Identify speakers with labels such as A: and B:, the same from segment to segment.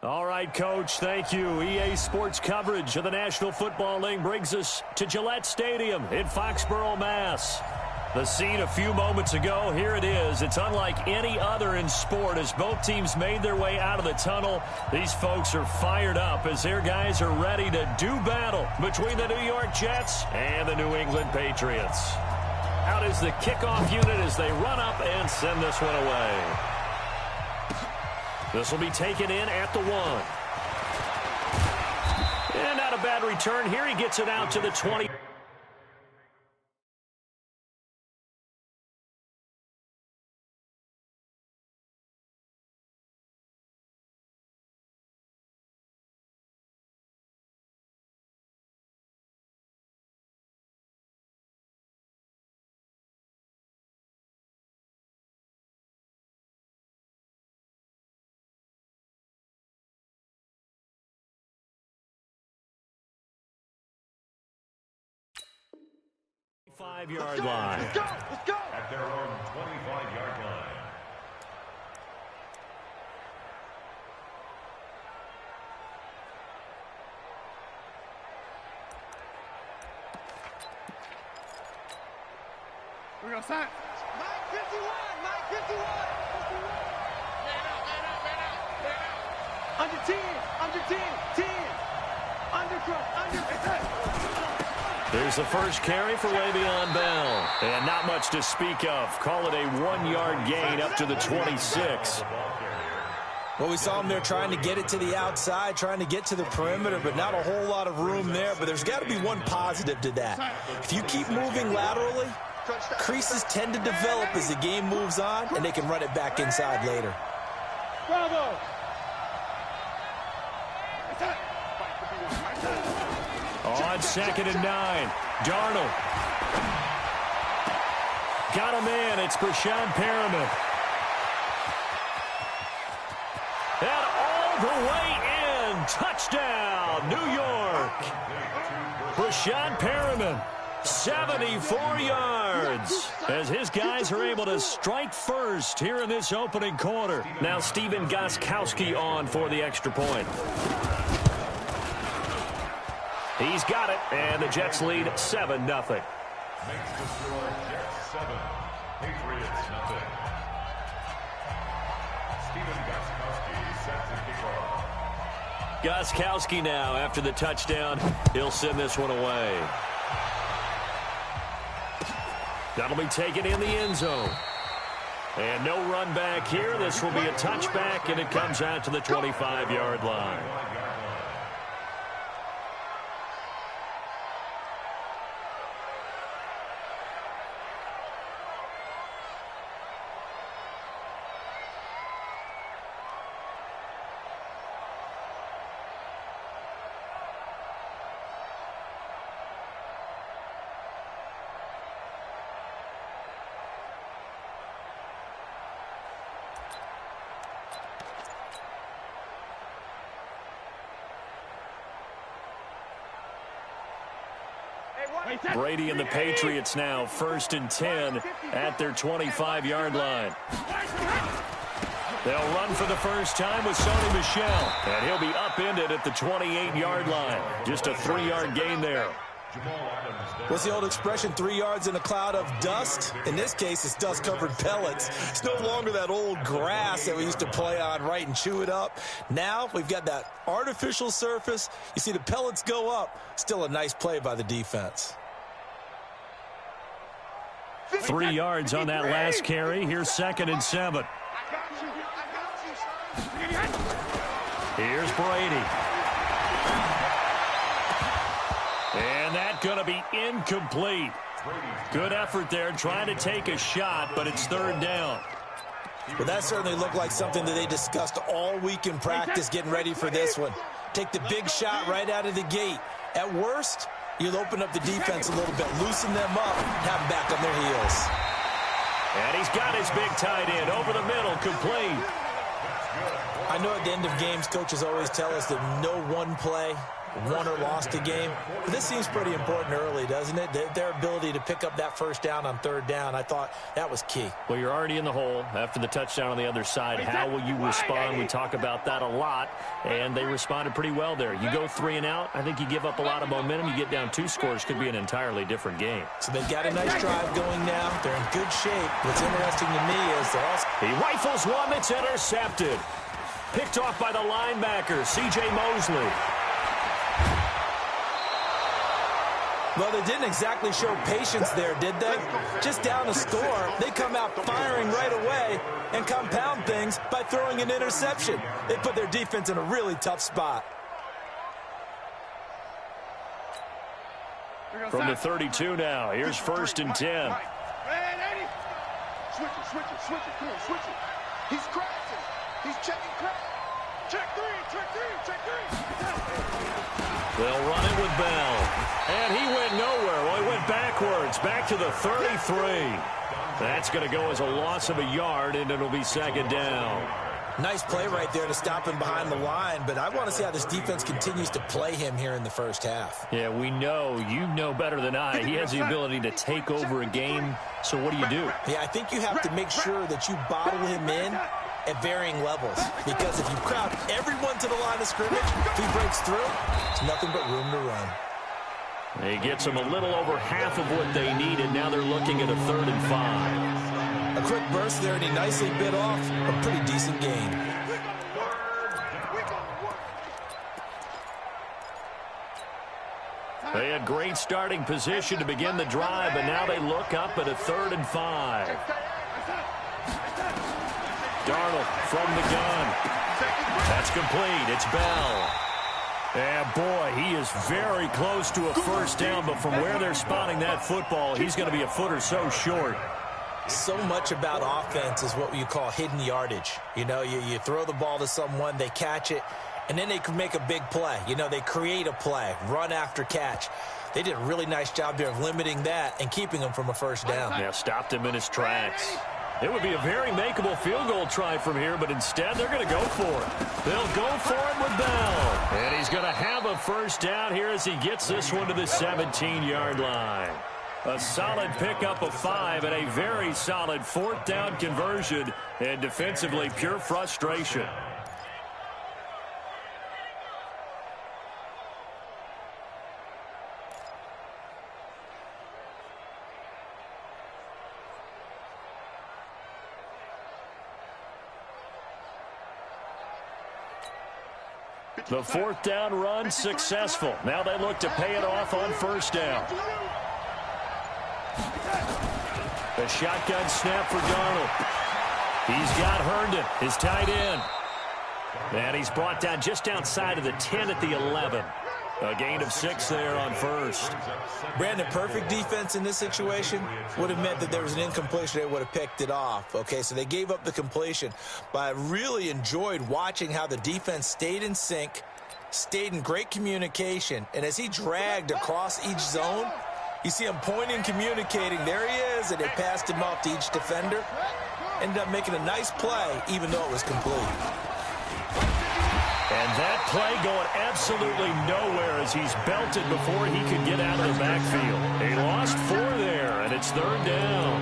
A: All right, Coach, thank you. EA Sports coverage of the National Football League brings us to Gillette Stadium in Foxborough, Mass. The scene a few moments ago, here it is. It's unlike any other in sport as both teams made their way out of the tunnel. These folks are fired up as their guys are ready to do battle between the New York Jets and the New England Patriots. Out is the kickoff unit as they run up and send this one away. This will be taken in at the 1. And not a bad return here. He gets it out to the 20. Five-yard line.
B: Let's go. At their own 25-yard line.
C: We're going to sign.
D: Mike 51. Under 10. Under.
A: There's the first carry for Le'Veon Bell. And not much to speak of. Call it a 1-yard gain up to the 26.
E: Well, we saw him there trying to get it to the outside, trying to get to the perimeter, but not a whole lot of room there. But there's got to be one positive to that. If you keep moving laterally, creases tend to develop as the game moves on, and they can run it back inside later.
C: Bravo.
A: On 2nd and 9, Darnold. Got him in. It's Brashad Perriman. And all the way in. Touchdown, New York. Brashad Perriman, 74 yards. As his guys are able to strike first here in this opening quarter. Now Stephen Gostkowski on for the extra point. He's got it, and the Jets lead 7-0.
B: Makes the score Jets 7, Patriots 0. Stephen Gostkowski sets the kickoff.
A: Gostkowski now after the touchdown. He'll send this one away. That'll be taken in the end zone. And no run back here. This will be a touchback, and it comes out to the 25-yard line. Brady and the Patriots now 1st and 10 at their 25-yard line. They'll run for the first time with Sony Michel, and he'll be upended at the 28-yard line. Just a 3-yard gain there.
E: What's the old expression, 3 yards in a cloud of dust? In this case, it's dust-covered pellets. It's no longer that old grass that we used to play on, right, and chew it up. Now we've got that artificial surface. You see the pellets go up. Still a nice play by the defense.
A: 3 yards on that last carry. Here's 2nd and 7. Here's Brady. And that's going to be incomplete. Good effort there trying to take a shot, but it's 3rd down.
E: Well, that certainly looked like something that they discussed all week in practice getting ready for this one. Take the big shot right out of the gate. At worst, you'll open up the defense a little bit, loosen them up, have them back on their heels.
A: And he's got his big tight end over the middle, complete.
E: I know at the end of games, coaches always tell us that no one play won or lost a game. But this seems pretty important early, doesn't it? Their ability to pick up that first down on third down, I thought that was key.
A: Well, you're already in the hole after the touchdown on the other side. How will you respond? We talk about that a lot, and they responded pretty well there. You go 3 and out, I think you give up a lot of momentum. You get down 2 scores, could be an entirely different game.
E: So they've got a nice drive going now. They're in good shape. What's interesting to me is they're also...
A: He rifles one that's intercepted. Picked off by the linebacker, C.J. Mosley.
E: Well, they didn't exactly show patience there, did they? Just down a score, they come out firing right away and compound things by throwing an interception. They put their defense in a really tough spot.
A: From the 32 now, here's 1st and 10.
C: Switch it, come on, switch it. He's crashing. He's checking crash. Check three.
A: They'll run it with Bell. And he went nowhere. Well, he went backwards, back to the 33. That's going to go as a loss of a yard, and it'll be 2nd down.
E: Nice play right there to stop him behind the line, but I want to see how this defense continues to play him here in the first half.
A: Yeah, we know. You know better than I. He has the ability to take over a game, so what do?
E: Yeah, I think you have to make sure that you bottle him in at varying levels, because if you crowd everyone to the line of scrimmage, if he breaks through, it's nothing but room to run.
A: He gets them a little over half of what they needed. Now they're looking at a 3rd and 5.
E: A quick burst there, and he nicely bit off a pretty decent gain.
A: They had great starting position to begin the drive, but now they look up at a 3rd and 5. Darnold from the gun. That's complete. It's Bell. And, boy, he is very close to a first down, but from where they're spotting that football, he's going to be a foot or so short.
E: So much about offense is what you call hidden yardage. You know, you throw the ball to someone, they catch it, and then they can make a big play. You know, they create a play, run after catch. They did a really nice job there of limiting that and keeping him from a first down.
A: Yeah, stopped him in his tracks. It would be a very makeable field goal try from here, but instead they're going to go for it. They'll go for it with Bell. And he's going to have a first down here as he gets this one to the 17-yard line. A solid pickup of 5 and a very solid 4th down conversion, and defensively pure frustration. The 4th down run successful. Now they look to pay it off on 1st down. The shotgun snap for Darnold. He's got Herndon, his tight end. And he's brought down just outside of the 10 at the 11. A gain of 6 there on 1st.
E: Brandon, perfect defense in this situation would have meant that there was an incompletion. They would have picked it off. Okay, so they gave up the completion. But I really enjoyed watching how the defense stayed in sync, stayed in great communication. And as he dragged across each zone, you see him pointing, communicating. There he is, and they passed him off to each defender. Ended up making a nice play, even though it was complete.
A: And that play going absolutely nowhere as he's belted before he could get out of the backfield. He lost 4 there, and it's 3rd down.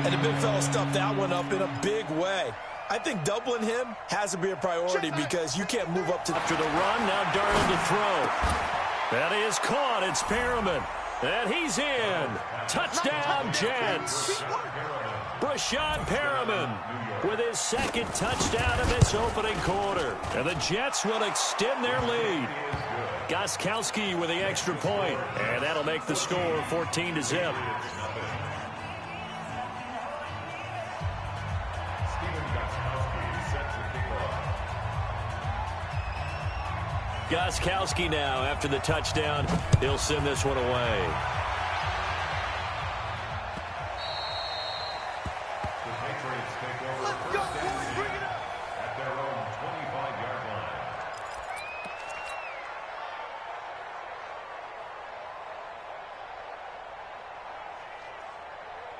E: And the big fella stuffed that one up in a big way. I think doubling him has to be a priority because you can't move up to...
A: After the run, now Darnold to throw. That is caught. It's Perriman. And he's in. Touchdown, Jets. Brashad Perriman with his 2nd touchdown of this opening quarter. And the Jets will extend their lead. Gostkowski with the extra point. And that'll make the score 14-0. Gostkowski now after the touchdown. He'll send this one away.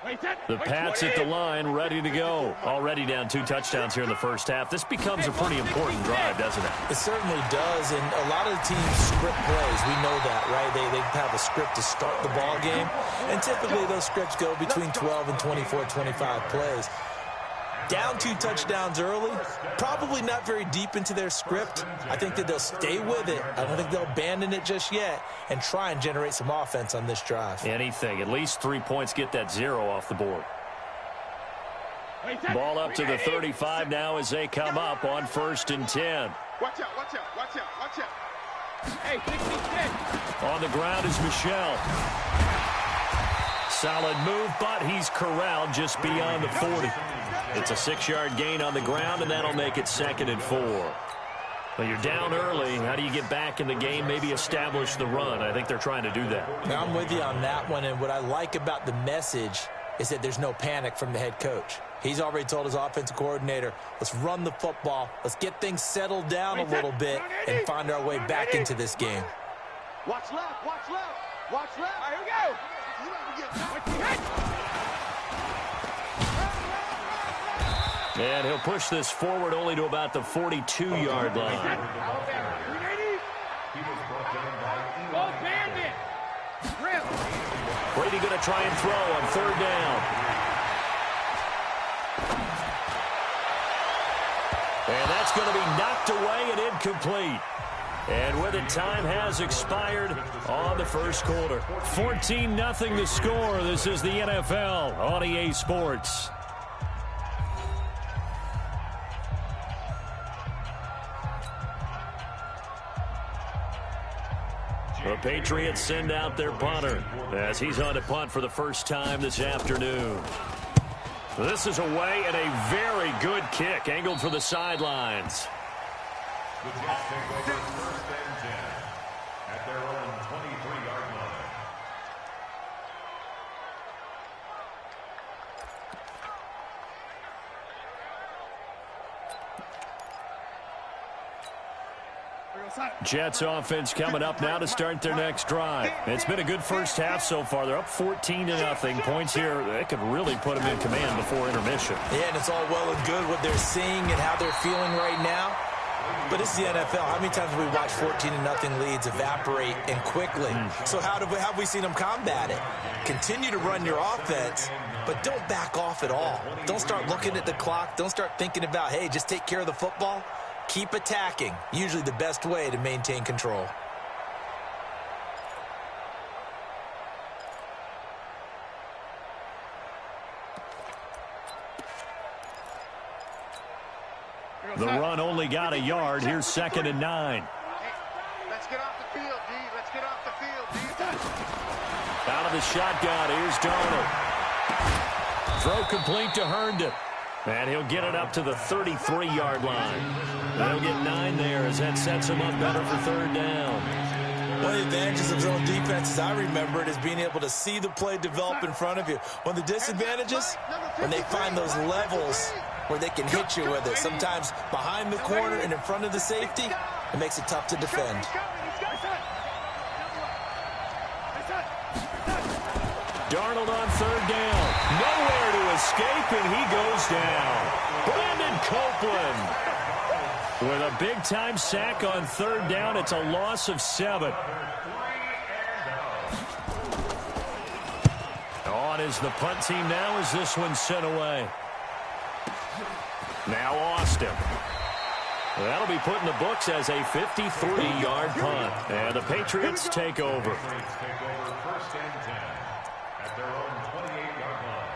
A: The Pats at the line, ready to go. Already down 2 touchdowns here in the first half. This becomes a pretty important drive, doesn't it?
E: It certainly does, and a lot of the teams script plays. We know that, right? They have a script to start the ball game, and typically those scripts go between 12 and 24, 25 plays. Down 2 touchdowns early, probably not very deep into their script. I think that they'll stay with it. I don't think they'll abandon it just yet and try and generate some offense on this drive.
A: Anything. At least 3 points, get that 0 off the board. Ball up to the 35 now as they come up on 1st and 10.
C: Watch out, watch out, watch out, watch out.
D: Hey, 66.
A: On the ground is Michel. Solid move, but he's corralled just beyond the 40. It's a 6-yard gain on the ground, and that'll make it 2nd and 4. Well, you're down early. How do you get back in the game, maybe establish the run? I think they're trying to do that.
E: Now, I'm with you on that one, and what I like about the message is that there's no panic from the head coach. He's already told his offensive coordinator, let's run the football, let's get things settled down a little bit and find our way back into this game.
D: Watch left, watch left, watch left. All right, here we go.
A: And he'll push this forward only to about the 42-yard line. Brady going to try and throw on 3rd down. And that's going to be knocked away and incomplete. And with it, time has expired on the first quarter. 14-0 the score. This is the NFL on EA Sports. The Patriots send out their punter as he's on to punt for the first time this afternoon. This is away and a very good kick angled for the sidelines.
B: The Jets take over 1st and 10 at their own 23-yard line.
A: Jets offense coming up now to start their next drive. It's been a good first half so far. They're up 14-0. Points here, they could really put them in command before intermission.
E: Yeah, and it's all well and good what they're seeing and how they're feeling right now. But it's the NFL. How many times have we watched 14-0 leads evaporate and quickly? So how have we seen them combat it? Continue to run your offense, but don't back off at all. Don't start looking at the clock. Don't start thinking about, hey, just take care of the football. Keep attacking. Usually the best way to maintain control.
A: The run only got a yard. Here's 2nd and 9.
C: Let's get off the field, D. Let's get off the field, D.
A: Out of the shotgun, here's Darnold. Throw complete to Herndon. And he'll get it up to the 33-yard line. They'll get 9 there as that sets him up better for 3rd down.
E: One of the advantages of zone defense, as I remember it, is being able to see the play develop in front of you. One of the disadvantages, when they find those levels where they can hit you with it. Sometimes behind the corner and in front of the safety, it makes it tough to defend.
A: Darnold on 3rd down. Nowhere to escape, and he goes down. Brandon Copeland with a big-time sack on 3rd down. It's a loss of 7. On is the punt team now as this one's sent away. Now Austin. That'll be put in the books as a 53-yard punt. And the Patriots take over.
B: Patriots take over 1st and 10 at their own 28-yard line.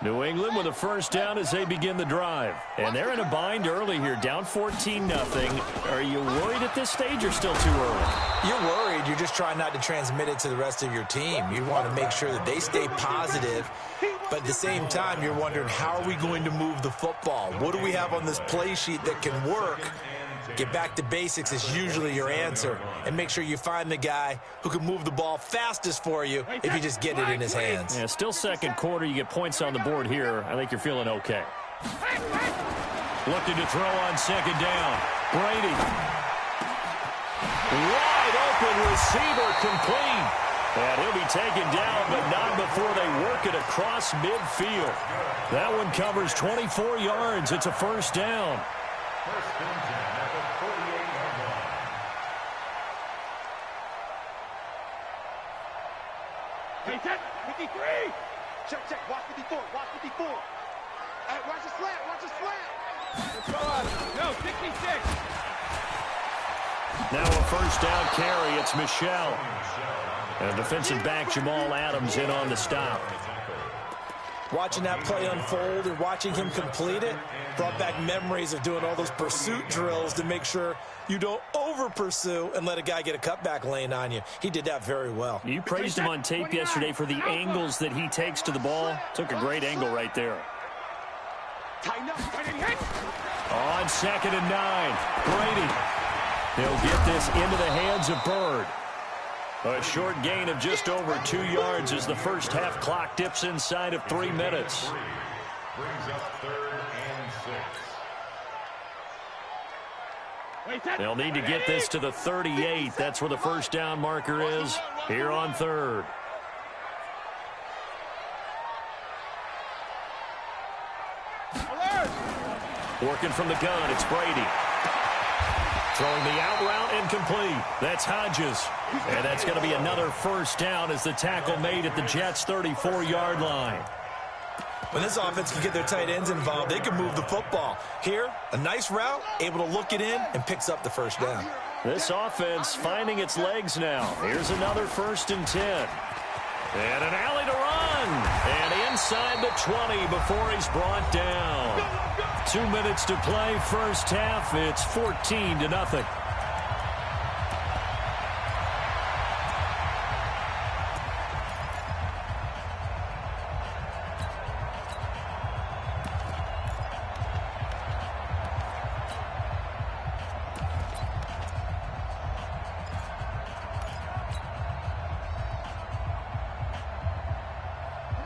A: New England with a 1st down as they begin the drive. And they're in a bind early here, down 14-0. Are you worried at this stage or still too early?
E: You're worried. You're just trying not to transmit it to the rest of your team. You want to make sure that they stay positive. But at the same time, you're wondering, how are we going to move the football? What do we have on this play sheet that can work? Get back to basics is usually your answer. And make sure you find the guy who can move the ball fastest for you if you just get it in his hands.
A: Yeah, still 2nd quarter. You get points on the board here. I think you're feeling okay. Looking to throw on second down. Brady. Wide open receiver, complete. And he'll be taken down, but not before they work it across midfield. That one covers 24 yards. It's a first down.
B: First and 10 at the 48-yard line.
D: Hey, 53.
C: Check. Watch 54. Watch 54. Hey, watch the slant. Watch the slant.
D: Let's go on. No, 66.
A: Now a first down carry. It's Michelle. And defensive back Jamal Adams in on the stop.
E: Watching that play unfold and watching him complete it brought back memories of doing all those pursuit drills to make sure you don't over-pursue and let a guy get a cutback lane on you. He did that very well.
A: You praised him on tape yesterday for the angles that he takes to the ball. Took a great angle right there.
C: Tighten up.
A: On second and 9, Brady. He'll get this into the hands of Bird. A short gain of just over 2 yards as the first half clock dips inside of 3 minutes.
B: Brings up 3rd and 6.
A: They'll need to get this to the 38. That's where the first down marker is here on 3rd. Working from the gun, it's Brady. Throwing the out route incomplete. That's Hodges. And that's going to be another first down as the tackle made at the Jets' 34-yard line.
E: When this offense can get their tight ends involved, they can move the football. Here, a nice route, able to look it in, and picks up the first down.
A: This offense finding its legs now. Here's another 1st and 10. And an alley to run. And inside the 20 before he's brought down. 2 minutes to play, first half. It's 14-0.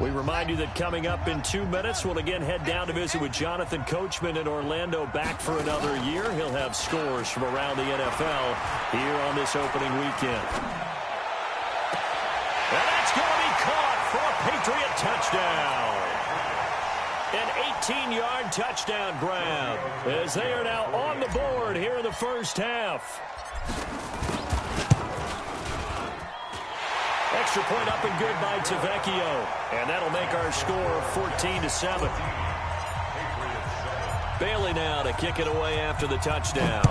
A: We remind you that coming up in 2 minutes, we'll again head down to visit with Jonathan Coachman in Orlando, back for another year. He'll have scores from around the NFL here on this opening weekend. And that's going to be caught for a Patriot touchdown. An 18-yard touchdown grab as they are now on the board here in the first half. Extra point up and good by Tavecchio. And that'll make our score 14-7. Bailey now to kick it away after the touchdown.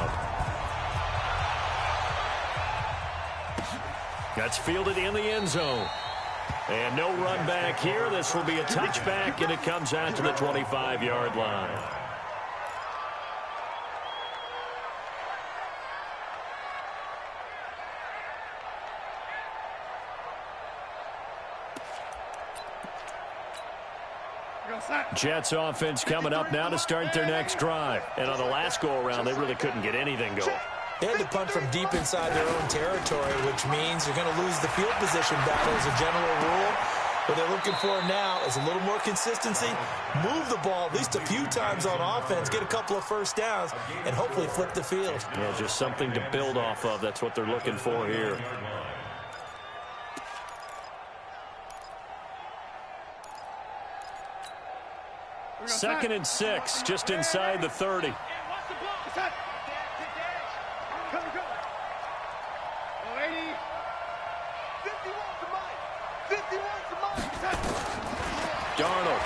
A: That's fielded in the end zone. And no run back here. This will be a touchback, and it comes out to the 25-yard line. Jets offense coming up now to start their next drive. And on the last go-around, they really couldn't get anything going.
E: They had to punt from deep inside their own territory, which means you're going to lose the field position battle as a general rule. What they're looking for now is a little more consistency, move the ball at least a few times on offense, get a couple of first downs, and hopefully flip the field.
A: Yeah, just something to build off of. That's what they're looking for here. Second and 6, just inside the 30. Darnold.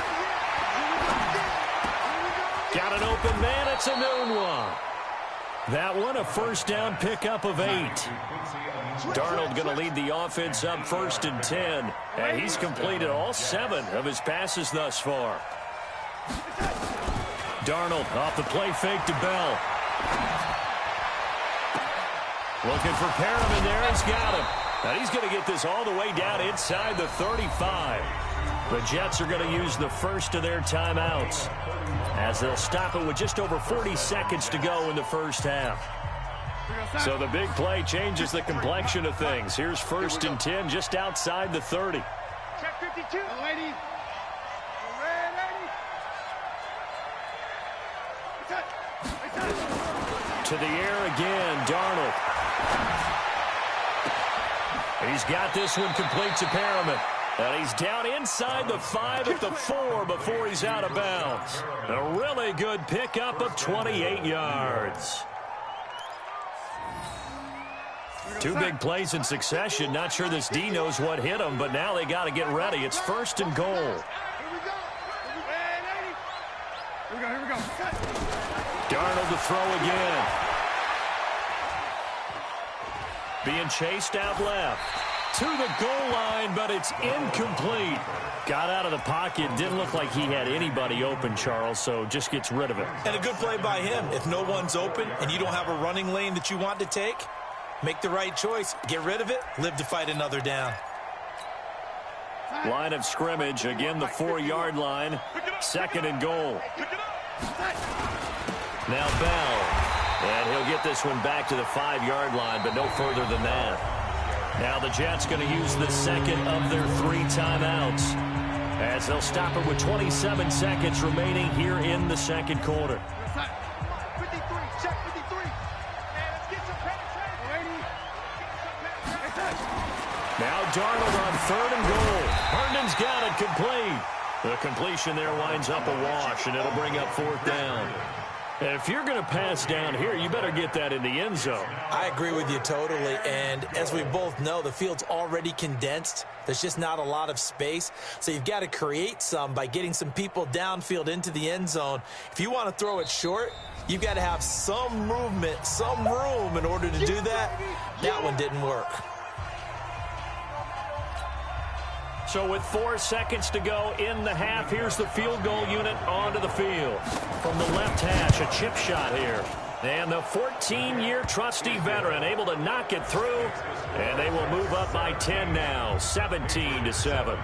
A: Got an open man. It's a noon one. That one, a first down pickup of 8. Darnold going to lead the offense up 1st and 10. And he's completed all 7 of his passes thus far. Darnold off the play fake to Bell. Looking for Perriman there. He's got him. Now he's going to get this all the way down inside the 35. The Jets are going to use the first of their timeouts as they'll stop it with just over 40 seconds to go in the first half. So the big play changes the complexion of things. Here's 1st and 10 just outside the 30.
D: Check 52.
A: To the air again, Darnold. He's got this one complete to Perriman. And he's down inside the 5 at the 4 before he's out of bounds. A really good pickup of 28 yards. Two big plays in succession. Not sure this D knows what hit him, but now they got to get ready. It's 1st and goal.
C: Here we go.
A: Darnold to throw again. Being chased out left. To the goal line, but it's incomplete. Got out of the pocket. Didn't look like he had anybody open, Charles, so just gets rid of it.
E: And a good play by him. If no one's open and you don't have a running lane that you want to take, make the right choice. Get rid of it. Live to fight another down.
A: Line of scrimmage. Again, the 4-yard line. 2nd and goal. Now Bell. And he'll get this one back to the 5-yard line, but no further than that. Now the Jets going to use the 2nd of their 3 timeouts as they'll stop it with 27 seconds remaining here in the 2nd quarter.
C: 53, check 53. And let's get some penetration.
A: Now Darnold on 3rd and goal. Herndon's got it complete. The completion there winds up a wash, and it'll bring up 4th down. And if you're going to pass down here, you better get that in the end zone.
E: I agree with you totally, and as we both know, the field's already condensed. There's just not a lot of space, so you've got to create some by getting some people downfield into the end zone. If you want to throw it short, you've got to have some movement, some room in order to do that. That one didn't work.
A: So with 4 seconds to go in the half, here's the field goal unit onto the field. From the left hash, a chip shot here. And the 14-year trusty veteran able to knock it through. And they will move up by 10 now, 17-7.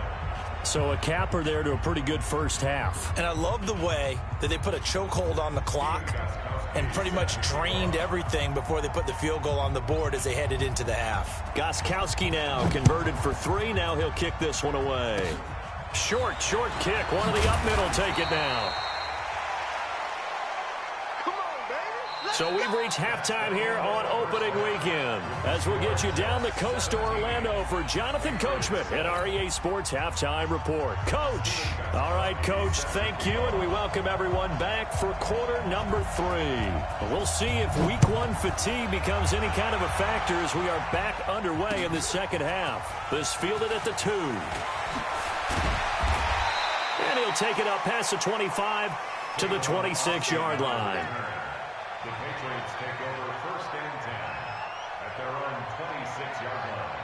A: So a capper there to a pretty good first half.
E: And I love the way that they put a chokehold on the clock and pretty much drained everything before they put the field goal on the board as they headed into the half.
A: Gostkowski now converted for 3. Now he'll kick this one away. Short kick. One of the up middle take it now. So we've reached halftime here on opening weekend as we'll get you down the coast to Orlando for Jonathan Coachman at our EA Sports Halftime Report. Coach. All right, Coach, thank you, and we welcome everyone back for quarter number 3. We'll see if week 1 fatigue becomes any kind of a factor as we are back underway in the second half. This fielded at the 2. And he'll take it up past the 25 to the 26-yard line.
B: The Patriots take over 1st and 10 at their own 26-yard line.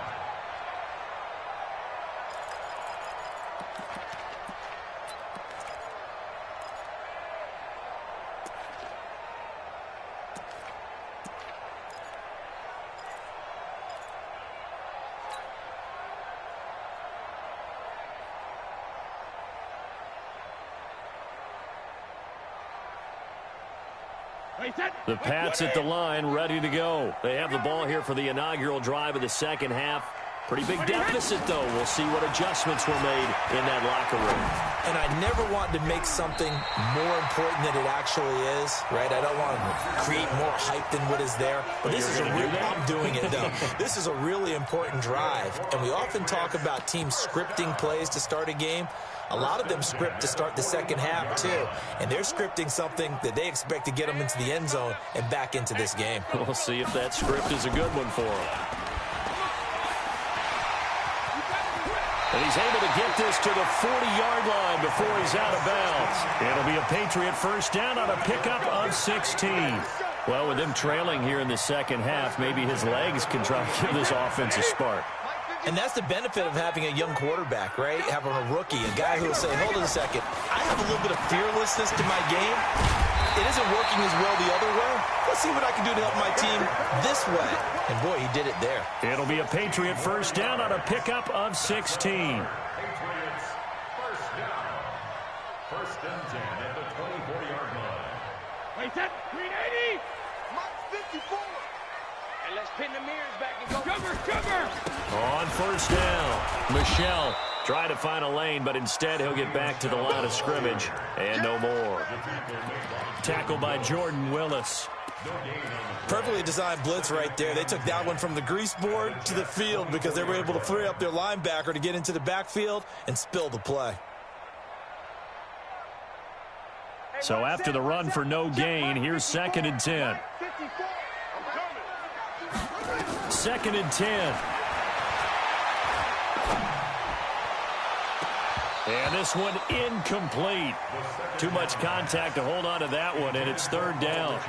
A: The Pats at the line, ready to go. They have the ball here for the inaugural drive of the second half. Pretty big deficit, though. We'll see what adjustments were made in that locker room.
E: And I never want to make something more important than it actually is, right? I don't want to create more hype than what is there. But this is I'm doing it, though. This is a really important drive. And we often talk about teams scripting plays to start a game. A lot of them script to start the second half, too. And they're scripting something that they expect to get them into the end zone and back into this game.
A: We'll see if that script is a good one for them. And he's able to get this to the 40-yard line before he's out of bounds. It'll be a Patriot first down on a pickup of 16. Well, with them trailing here in the second half, maybe his legs can try to give this offense a spark.
E: And that's the benefit of having a young quarterback, right? Having a rookie, a guy who will say, hold on a second, I have a little bit of fearlessness to my game. It isn't working as well the other way. Let's see what I can do to help my team this way. And, boy, he did it there.
A: It'll be a Patriot first down on a pickup of 16.
B: Patriots first down. 1st and 10 at the 24-yard line.
D: Wait, that 380.
C: Mike 54.
D: And let's pin the mirrors back and go. Cover.
A: On first down, Michelle trying to find a lane, but instead he'll get back to the line of scrimmage and no more. Tackled by Jordan Willis.
E: Perfectly designed blitz right there. They took that one from the grease board to the field because they were able to free up their linebacker to get into the backfield and spill the play.
A: So after the run for no gain, here's 2nd and 10. 2nd and 10. And this one incomplete. Too much contact to hold on to that one, and it's 3rd down.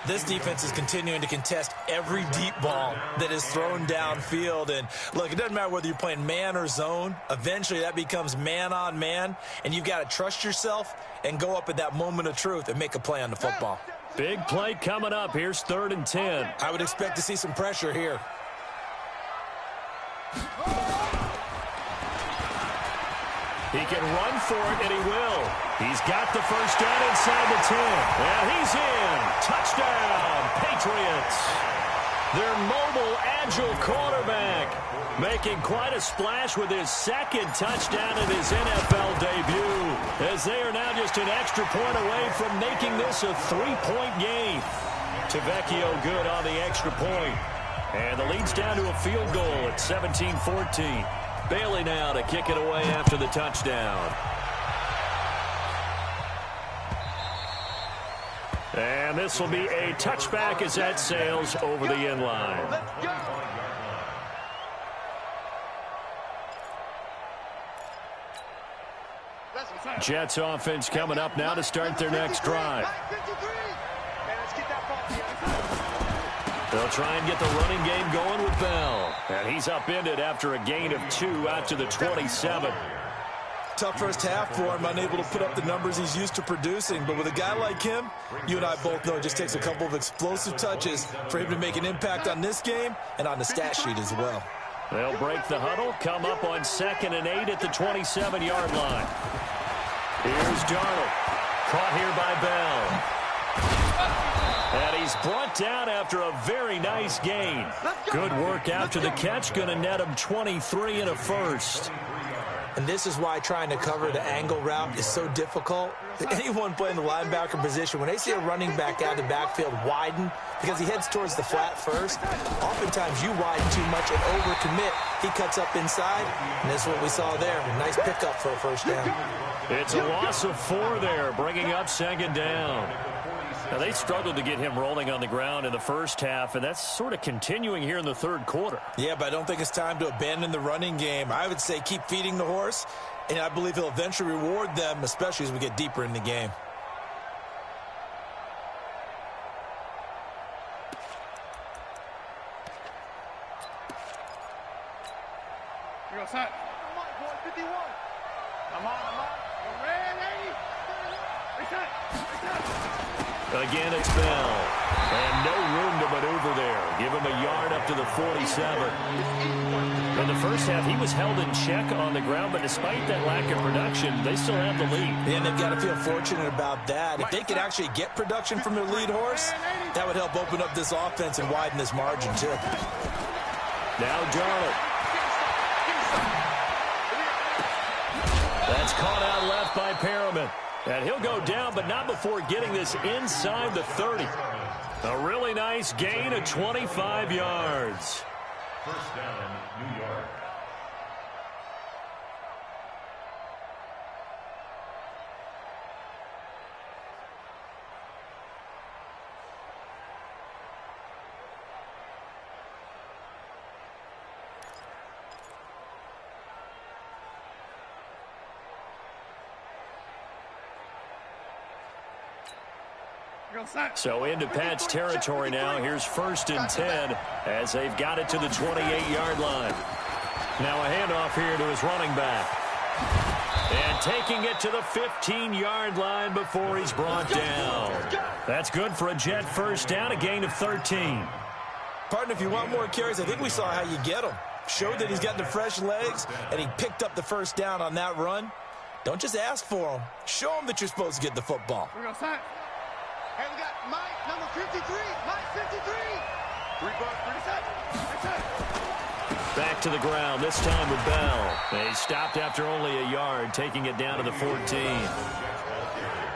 E: This defense is continuing to contest every deep ball that is thrown downfield. And, look, it doesn't matter whether you're playing man or zone. Eventually, that becomes man-on-man, and you've got to trust yourself and go up at that moment of truth and make a play on the football.
A: Big play coming up. Here's 3rd and 10.
E: I would expect to see some pressure here.
A: He can run for it, and he will. He's got the first down inside the 10. And he's in. Touchdown, Patriots. Their mobile, agile quarterback making quite a splash with his 2nd touchdown in his NFL debut, as they are now just an extra point away from making this a 3-point game. Tavecchio good on the extra point. And the lead's down to a field goal at 17-14. Bailey now to kick it away after the touchdown. And this will be a touchback as that sails over the end line. Jets offense coming up now to start their next drive. They'll try and get the running game going with Bell. And he's upended after a gain of 2 out to the 27.
E: Tough first half for him, unable to put up the numbers he's used to producing. But with a guy like him, you and I both know it just takes a couple of explosive touches for him to make an impact on this game and on the stat sheet as well.
A: They'll break the huddle, come up on 2nd and 8 at the 27-yard line. Here's Darnold, caught here by Bell. And he's brought down after a very nice gain. Good work after the catch, going to net him 23 and a first.
E: And this is why trying to cover the angle route is so difficult. Anyone playing the linebacker position, when they see a running back out of the backfield widen because he heads towards the flat first, oftentimes you widen too much and overcommit. He cuts up inside, and that's what we saw there. A nice pickup for a first down.
A: It's a loss of 4 there, bringing up 2nd down. Now, they struggled to get him rolling on the ground in the first half, and that's sort of continuing here in the 3rd quarter.
E: Yeah, but I don't think it's time to abandon the running game. I would say keep feeding the horse, and I believe he'll eventually reward them, especially as we get deeper in the game.
D: Here goes that. Come on, boy, 51. Come on. We're ready. Reset.
A: Again, it's Bell. And no room to maneuver there. Give him a yard up to the 47. In the first half, he was held in check on the ground, but despite that lack of production, they still have the lead.
E: And they've got to feel fortunate about that. If they could actually get production from their lead horse, that would help open up this offense and widen this margin, too.
A: Now Darnold. That's caught out left by Perriman. And he'll go down, but not before getting this inside the 30. A really nice gain of 25 yards.
B: First down, New York.
A: So into Pat's territory now. Here's 1st and 10 as they've got it to the 28-yard line. Now a handoff here to his running back. And taking it to the 15-yard line before he's brought down. That's good for a Jet first down, a gain of 13.
E: Partner, if you want more carries, I think we saw how you get them. Showed that he's got the fresh legs, and he picked up the first down on that run. Don't just ask for them. Show them that you're supposed to get the football.
D: We're going to start. Hey, we got Mike, number 53. Mike, 53. 3 bucks, 37.
A: Back to the ground, this time with Bell. They stopped after only a yard, taking it down to the 14.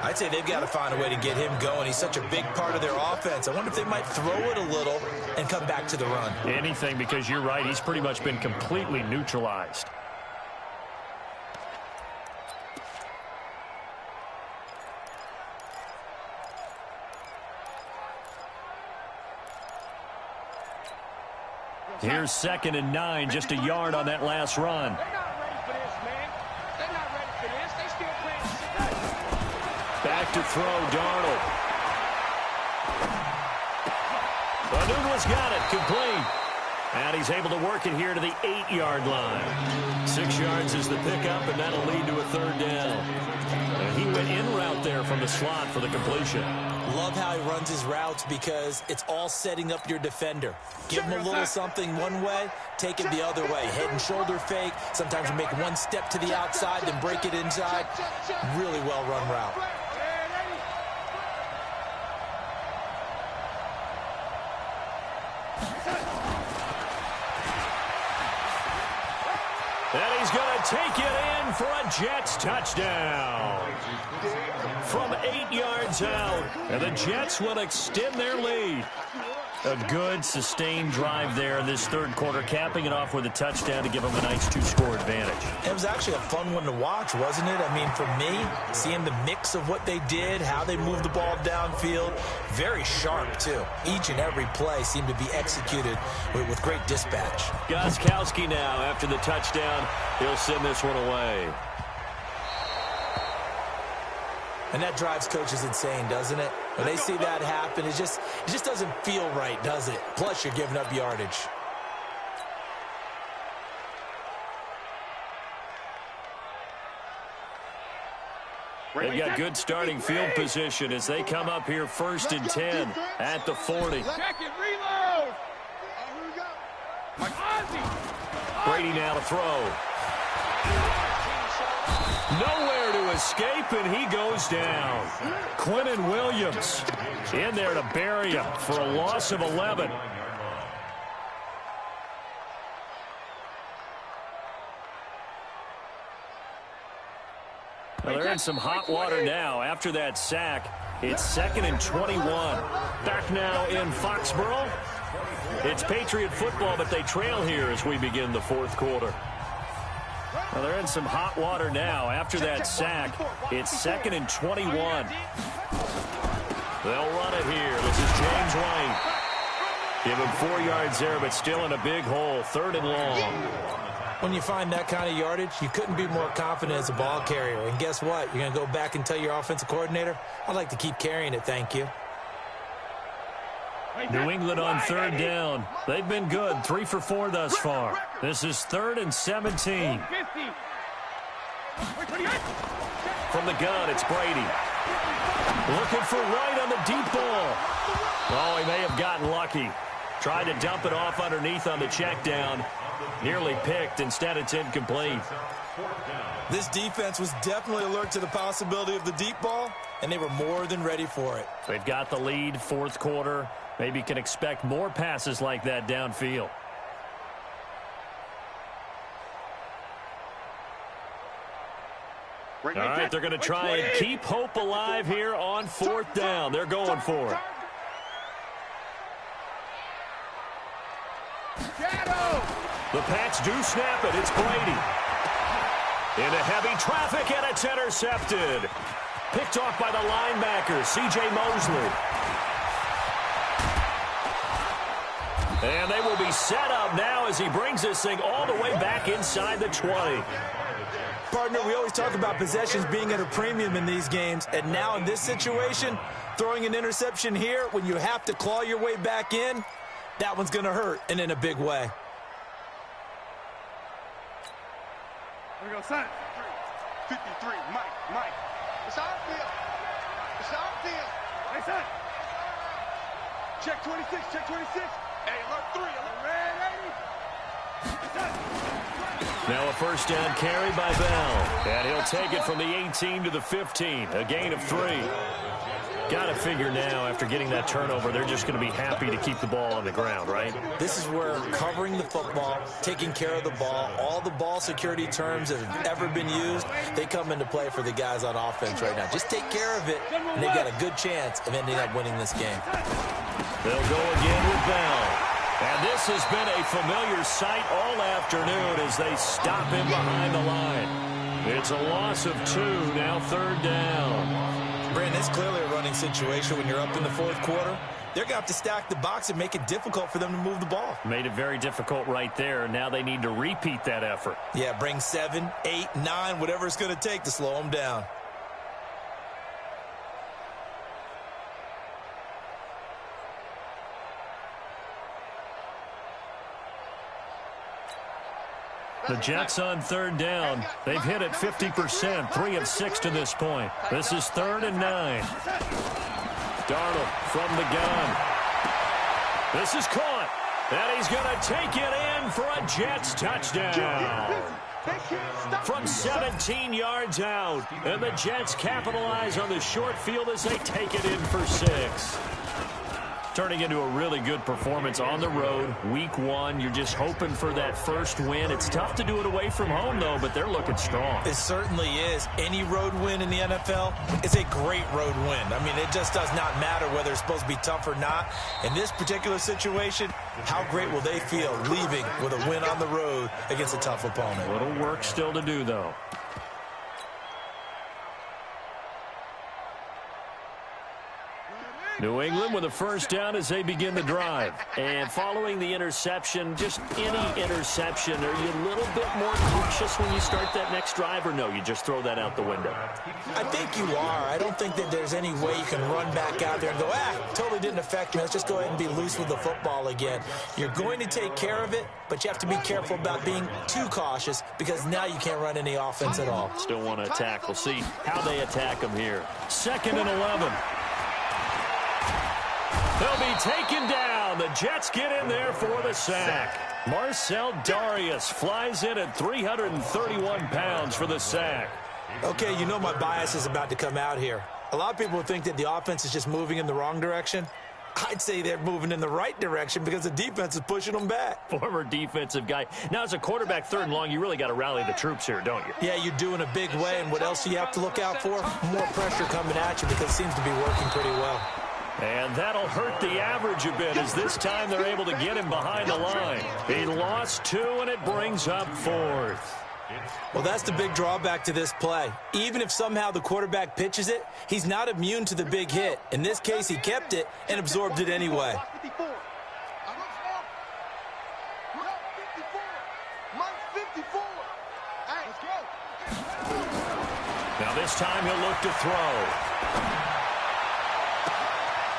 E: I'd say they've got to find a way to get him going. He's such a big part of their offense. I wonder if they might throw it a little and come back to the run.
A: Anything, because you're right. He's pretty much been completely neutralized. Here's 2nd and 9, just a yard on that last run.
D: They're not ready for this, man. They're not ready for this. They still playing.
A: Back to throw, Darnold. Anuno's got it, complete. And he's able to work it here to the 8-yard line. 6 yards is the pickup, and that'll lead to a 3rd down. And he went in route there from the slot for the completion.
E: Love how he runs his routes because it's all setting up your defender. Give him a little something one way, take it the other way. Head and shoulder fake. Sometimes you make one step to the outside, then break it inside. Really well-run route.
A: And he's going to take it in for a Jets touchdown. From 8 yards out, and the Jets will extend their lead. A good, sustained drive there in this 3rd quarter, capping it off with a touchdown to give them a nice 2-score advantage.
E: It was actually a fun one to watch, wasn't it? I mean, for me, seeing the mix of what they did, how they moved the ball downfield, very sharp, too. Each and every play seemed to be executed with great dispatch.
A: Gostkowski now, after the touchdown, he'll send this one away.
E: And that drives coaches insane, doesn't it? When they see that happen, it just doesn't feel right, does it? Plus, you're giving up yardage.
A: They've got good starting field position as they come up here 1st and 10 at the 40.
D: Check it, reload.
A: Brady now to throw. Nowhere to escape, and he goes down. Quinnen Williams in there to bury him for a loss of 11. Well, they're in some hot water now after that sack. It's 2nd and 21. Back now in Foxborough. It's Patriot football, but they trail here as we begin the 4th quarter. Well, they're in some hot water now after that sack. It's 2nd and 21. They'll run it here. This is James White. Give him 4 yards there, but still in a big hole. 3rd and long.
E: When you find that kind of yardage, you couldn't be more confident as a ball carrier. And guess what? You're going to go back and tell your offensive coordinator, I'd like to keep carrying it, thank you.
A: New England on 3rd down. They've been good, 3 for 4 thus far. This is 3rd and 17. From the gun, it's Brady. Looking for White on the deep ball. Oh, he may have gotten lucky. Tried to dump it off underneath on the check down. Nearly picked. Instead, it's incomplete.
E: This defense was definitely alert to the possibility of the deep ball, and they were more than ready for it.
A: They've got the lead, 4th quarter. Maybe can expect more passes like that downfield. All right, they're going to try and keep hope alive here on 4th down. They're going for it. The Pats do snap it. It's Brady. Into heavy traffic, and it's intercepted. Picked off by the linebacker, C.J. Mosley. And they will be set up now as he brings this thing all the way back inside the 20.
E: Partner, we always talk about possessions being at a premium in these games, and now in this situation, throwing an interception here when you have to claw your way back in, that one's going to hurt, and in a big way.
D: Here we go, son.
C: 53, Mike. It's our field. It's our field.
D: Hey, son.
C: Check 26, check 26. Hey, alert 3, alert red 80.
A: Now a 1st down carry by Bell. And he'll take it from the 18 to the 15. A gain of 3. Got to figure now, after getting that turnover, they're just going to be happy to keep the ball on the ground, right?
E: This is where covering the football, taking care of the ball, all the ball security terms that have ever been used, they come into play for the guys on offense right now. Just take care of it, and they've got a good chance of ending up winning this game.
A: They'll go again with Bell. And this has been a familiar sight all afternoon as they stop him behind the line. It's a loss of 2, now 3rd down.
E: Brandon, it's clearly a running situation when you're up in the 4th quarter. They're going to have to stack the box and make it difficult for them to move the ball.
A: Made it very difficult right there. Now they need to repeat that effort.
E: Yeah, bring 7, 8, 9, whatever it's going to take to slow them down.
A: The Jets on 3rd down. They've hit it 50%, 3 of 6 to this point. This is 3rd and 9. Darnold from the gun. This is caught. And he's going to take it in for a Jets touchdown. From 17 yards out. And the Jets capitalize on the short field as they take it in for 6. Turning into a really good performance on the road, week 1. You're just hoping for that first win. It's tough to do it away from home, though, but they're looking strong.
E: It certainly is. Any road win in the NFL is a great road win. I mean, it just does not matter whether it's supposed to be tough or not. In this particular situation, how great will they feel leaving with a win on the road against a tough opponent?
A: A little work still to do, though. New England with a first down as they begin the drive. And following the interception, just any interception, are you a little bit more cautious when you start that next drive, or no, you just throw that out the window?
E: I think you are. I don't think that there's any way you can run back out there and go, totally didn't affect me. Let's just go ahead and be loose with the football again. You're going to take care of it, but you have to be careful about being too cautious because now you can't run any offense at all.
A: Still want to attack. We'll see how they attack them here. 2nd and 11. They'll be taken down. The Jets get in there for the sack. Marcel Darius flies in at 331 pounds for the sack.
E: Okay, you know my bias is about to come out here. A lot of people think that the offense is just moving in the wrong direction. I'd say they're moving in the right direction because the defense is pushing them back.
A: Former defensive guy. Now, as a quarterback 3rd and long, you really got to rally the troops here, don't you?
E: Yeah, you're doing a big way, and what else do you have to look out for? More pressure coming at you because it seems to be working pretty well.
A: And that'll hurt the average a bit as this time they're able to get him behind the line. He lost 2, and it brings up 4th.
E: Well, that's the big drawback to this play. Even if somehow the quarterback pitches it, he's not immune to the big hit. In this case, he kept it and absorbed it anyway.
A: Now this time he'll look to throw.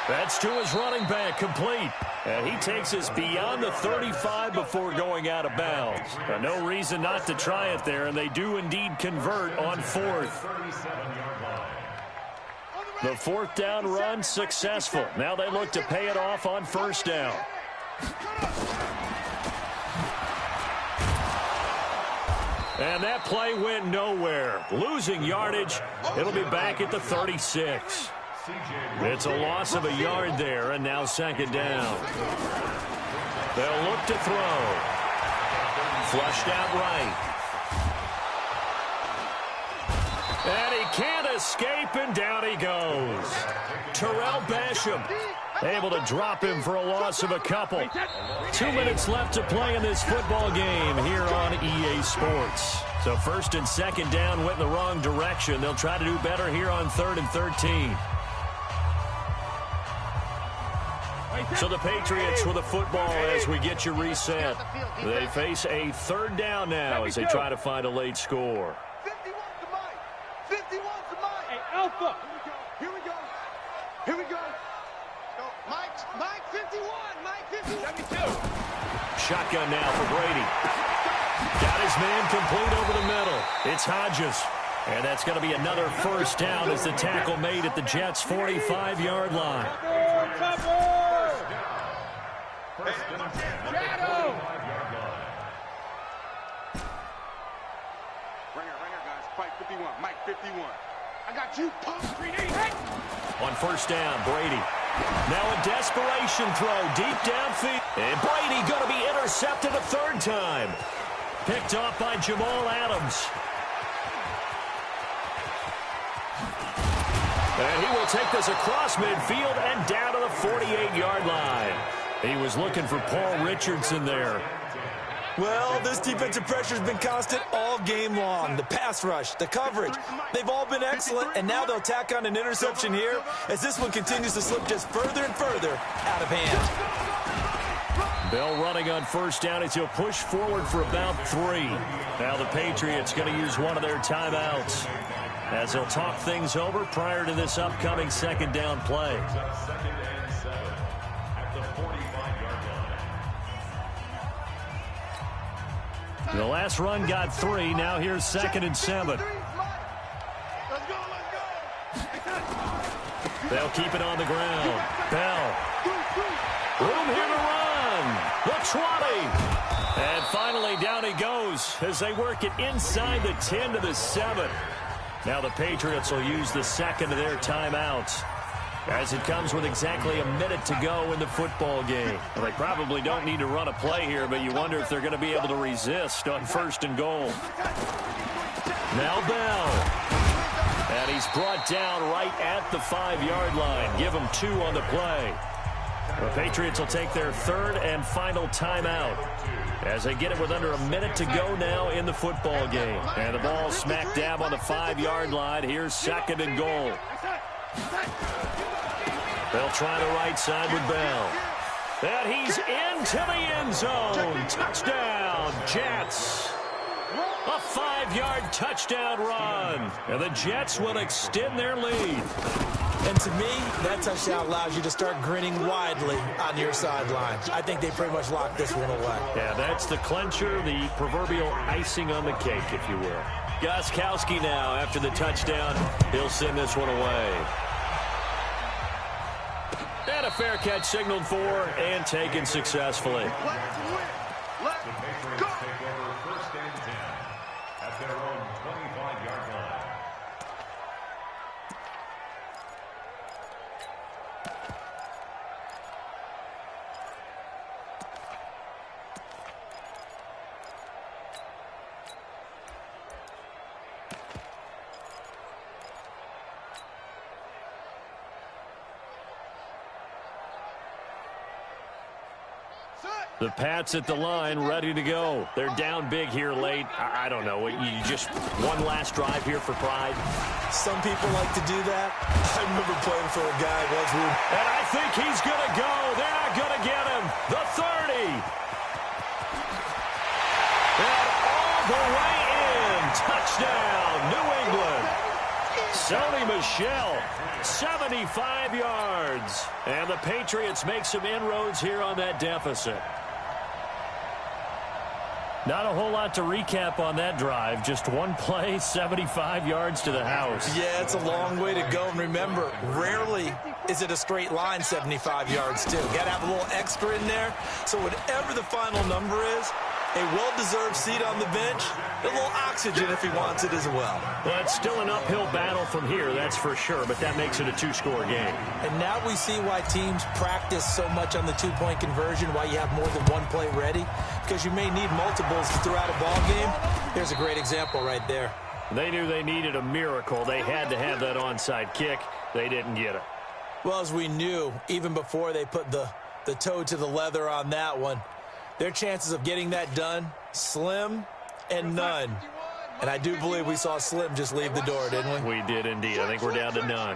A: That's to his running back, complete. And he takes us beyond the 35 before going out of bounds. No reason not to try it there, and they do indeed convert on 4th. The 4th down run successful. Now they look to pay it off on 1st down. And that play went nowhere. Losing yardage. It'll be back at the 36. It's a loss of a yard there, and now 2nd down. They'll look to throw. Flushed out right. And he can't escape, and down he goes. Terrell Basham able to drop him for a loss of a couple. 2 minutes left to play in this football game here on EA Sports. So 1st and 2nd down went in the wrong direction. They'll try to do better here on 3rd and 13. So the Patriots with the football as we get you reset. They face a 3rd down now as they try to find a late score.
C: 51's to Mike. 51's to Mike.
D: Hey, Alpha.
C: Here we go. Here we go. No, Mike 51. Mike 51.
D: 72.
A: Shotgun now for Brady. Got his man complete over the middle. It's Hodges. And that's going to be another 1st down as the tackle made at the Jets' 45-yard line.
D: Shadow.
C: Ringer, guys. Mike 51. Mike 51. I got you, pump, 3D.
A: On first down, Brady. Now a desperation throw deep downfield. And Brady going to be intercepted a third time. Picked off by Jamal Adams. And he will take this across midfield and down to the 48-yard line. He was looking for Paul Richardson there.
E: Well, this defensive pressure has been constant all game long. The pass rush, the coverage, they've all been excellent, and now they'll tack on an interception here as this one continues to slip just further and further out of hand.
A: Bell running on first down as he'll push forward for about 3. Now the Patriots going to use one of their timeouts as they'll talk things over prior to this upcoming second down play.
B: Second and 7 at the 45-yard line.
A: The last run got 3. Now here's second and 7.
C: Let's go.
A: They'll keep it on the ground. Bell. Room here to run. The 20. And finally down he goes as they work it inside the 10 to the 7. Now the Patriots will use the second of their timeouts as it comes with exactly a minute to go in the football game. Well, they probably don't need to run a play here, but you wonder if they're going to be able to resist on first and goal. Now Bell. And he's brought down right at the 5-yard line. Give him 2 on the play. The Patriots will take their third and final timeout as they get it with under a minute to go now in the football game. And the ball smack dab on the 5-yard line. Here's second and goal. They'll try the right side with Bell. And he's into the end zone. Touchdown, Jets. A 5-yard touchdown run. And the Jets will extend their lead.
E: And to me, that touchdown allows you to start grinning widely on your sideline. I think they pretty much locked this one away.
A: Yeah, that's the clincher, the proverbial icing on the cake, if you will. Gostkowski now, after the touchdown, he'll send this one away. And a fair catch signaled for and taken successfully.
B: The Patriots take over first and 10 at their own 25-yard line.
A: The Pats at the line, ready to go. They're down big here late. I don't know. You just one last drive here for pride.
E: Some people like to do that. I remember playing for a guy once.
A: And I think he's going to go. They're not going to get him. The 30. And all the way in. Touchdown, New England. Sony Michel, 75 yards. And the Patriots make some inroads here on that deficit. Not a whole lot to recap on that drive. Just one play, 75 yards to the house.
E: Yeah, it's a long way to go. And remember, rarely is it a straight line 75 yards, too. Got to have a little extra in there. So whatever the final number is, a well-deserved seat on the bench, a little oxygen if he wants it as well.
A: Well, it's still an uphill battle from here, that's for sure, but that makes it a 2-score game.
E: And now we see why teams practice so much on the 2-point conversion, why you have more than one play ready, because you may need multiples throughout a ball game. Here's a great example right there.
A: They knew they needed a miracle. They had to have that onside kick. They didn't get it.
E: Well, as we knew, even before they put the toe to the leather on that one, their chances of getting that done, slim and none. And I do believe we saw Slim just leave the door, didn't we?
A: We did indeed. I think we're down to none.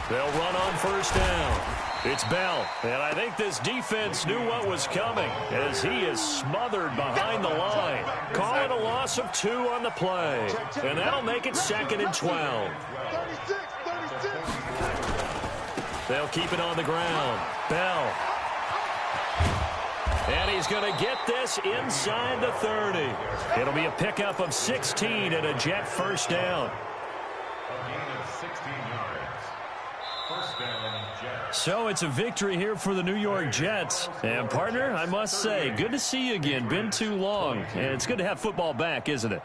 A: They'll run on first down. It's Bell. And I think this defense knew what was coming as he is smothered behind the line. Call it a loss of 2 on the play. And that'll make it second and 12.
C: 36.
A: They'll keep it on the ground. Bell. And he's going to get this inside the 30. It'll be a pickup of 16 and a Jet first down.
B: A gain of 16 yards. First down, Jets.
A: So it's a victory here for the New York Jets. And, partner, I must say, good to see you again. Been too long. And it's good to have football back, isn't it?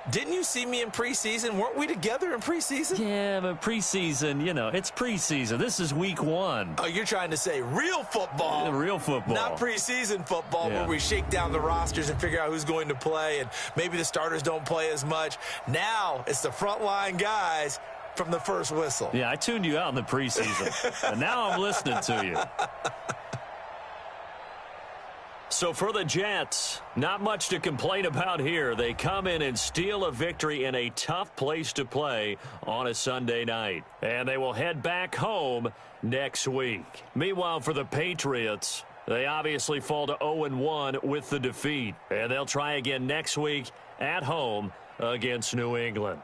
E: Didn't you see me in preseason? Weren't we together in preseason?
A: Yeah, but preseason, you know, it's preseason. This is week 1.
E: Oh, you're trying to say real football.
A: Yeah, real football.
E: Not preseason football where we shake down the rosters and figure out who's going to play, and maybe the starters don't play as much. Now it's the frontline guys from the first whistle.
A: Yeah, I tuned you out in the preseason, and now I'm listening to you. So for the Jets, not much to complain about here. They come in and steal a victory in a tough place to play on a Sunday night. And they will head back home next week. Meanwhile, for the Patriots, they obviously fall to 0-1 with the defeat. And they'll try again next week at home against New England.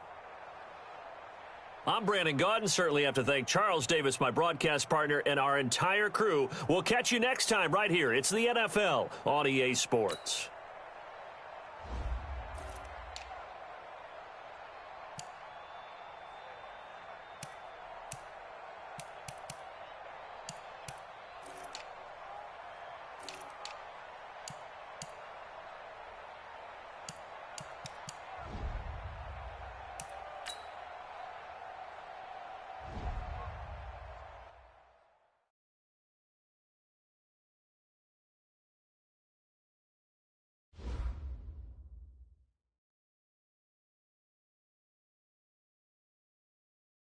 A: I'm Brandon Gaudin. Certainly have to thank Charles Davis, my broadcast partner, and our entire crew. We'll catch you next time right here. It's the NFL on EA Sports.